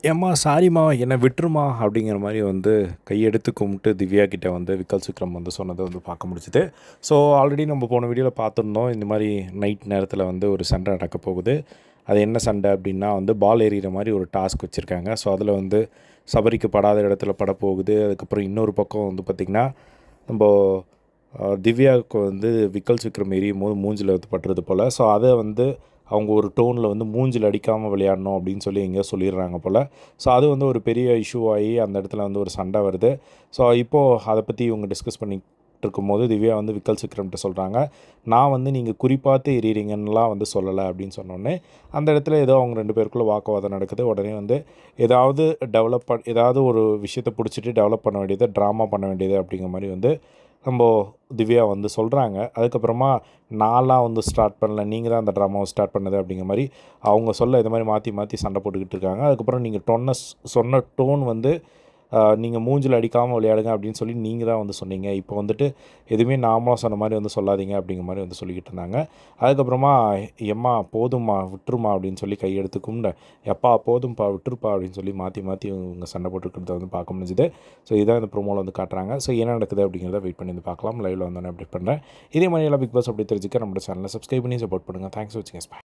ஏம்மா சாரிம்மா என்னை விட்டுருமா அப்படிங்கிற மாதிரி வந்து கையெடுத்து கும்பிட்டு திவ்யா கிட்டே வந்து விக்கல் விக்ரம் வந்து சொன்னதை வந்து பார்க்க முடிஞ்சுது. ஸோ ஆல்ரெடி நம்ம போன வீடியோவில் பார்த்துருந்தோம், இந்த மாதிரி நைட் நேரத்தில் வந்து ஒரு சண்டை நடக்க போகுது. அது என்ன சண்டை அப்படின்னா வந்து பால் எறிகிற மாதிரி ஒரு டாஸ்க் வச்சுருக்காங்க. ஸோ அதில் வந்து சபரிக்கு படாத இடத்துல படப்போகுது. அதுக்கப்புறம் இன்னொரு பக்கம் வந்து பார்த்திங்கன்னா நம்ம திவ்யாவுக்கு வந்து விக்கல் விக்ரம் எரியும் போது மூஞ்சில் வந்து பட்டுறது போல். ஸோ அதை வந்து அவங்க ஒரு டோனில் வந்து மூஞ்சில் அடிக்காமல் விளையாடணும் அப்படின்னு சொல்லி எங்கேயோ சொல்லிடுறாங்க போல். ஸோ அது வந்து ஒரு பெரிய இஷ்யூ ஆகி அந்த இடத்துல வந்து ஒரு சண்டை வருது. ஸோ இப்போது அதை பற்றி இவங்க டிஸ்கஸ் பண்ணிட்டு இருக்கும்போது திவ்யா வந்து விக்கல் விக்ரம்கிட்ட சொல்கிறாங்க, நான் வந்து நீங்கள் குறிப்பாத்து எறிகிறீங்கன்னெலாம் வந்து சொல்லலை அப்படின்னு சொன்னோடனே அந்த இடத்துல ஏதோ அவங்க 2 பேருக்குள்ளே வாக்குவாதம் நடக்குது. உடனே வந்து ஏதாவது ஒரு விஷயத்தை பிடிச்சிட்டு டெவலப் பண்ண வேண்டியது, ட்ராமா பண்ண வேண்டியது அப்படிங்கிற மாதிரி வந்து நம்ம திவ்யா வந்து சொல்கிறாங்க. அதுக்கப்புறமா நான்லாம் வந்து ஸ்டார்ட் பண்ணல, நீங்கள் தான் அந்த ட்ராமாவை ஸ்டார்ட் பண்ணது அப்படிங்கிற மாதிரி அவங்க சொல்ல இது மாதிரி மாற்றி மாற்றி சண்டை போட்டுக்கிட்டு இருக்காங்க. அதுக்கப்புறம் நீங்கள் சொன்ன டோன் வந்து நீங்கள் மூஞ்சில் அடிக்காமல் விளையாடுங்க அப்படின்னு சொல்லி நீங்கள் தான் வந்து சொன்னீங்க. இப்போ வந்துட்டு எதுவுமே நாமளாக சொன்ன மாதிரி வந்து சொல்லாதீங்க அப்படிங்கிற மாதிரி வந்து சொல்லிக்கிட்டு இருந்தாங்க. அதுக்கப்புறமா எம்மா போதும்மா விட்டுருமா அப்படின்னு சொல்லி கையெடுத்து கும்பிட்டேன். எப்பா போதும்ப்பா விட்டுருப்பா அப்படின்னு சொல்லி மாற்றி மாற்றி இவங்க சண்டை போட்டுக்கிறத வந்து பார்க்க முடிஞ்சுது. ஸோ இதான் இந்த ப்ரோமோவில் வந்து காட்டுறாங்க. ஸோ என்ன நடக்குது அப்படிங்கிறத வெயிட் பண்ணி வந்து பார்க்கலாம். லைவில் வந்தோன்னே அப்டேட் பண்ணுறேன். இதே மாதிரி எல்லாம் பிக் பாஸ் அப்படி தெரிஞ்சுக்க நம்மளோட சேனலை சப்ஸ்கிரைப் பண்ணி சப்போர்ட் பண்ணுங்கள். தேங்க்ஸ் ஃபார் வாட்சிங்.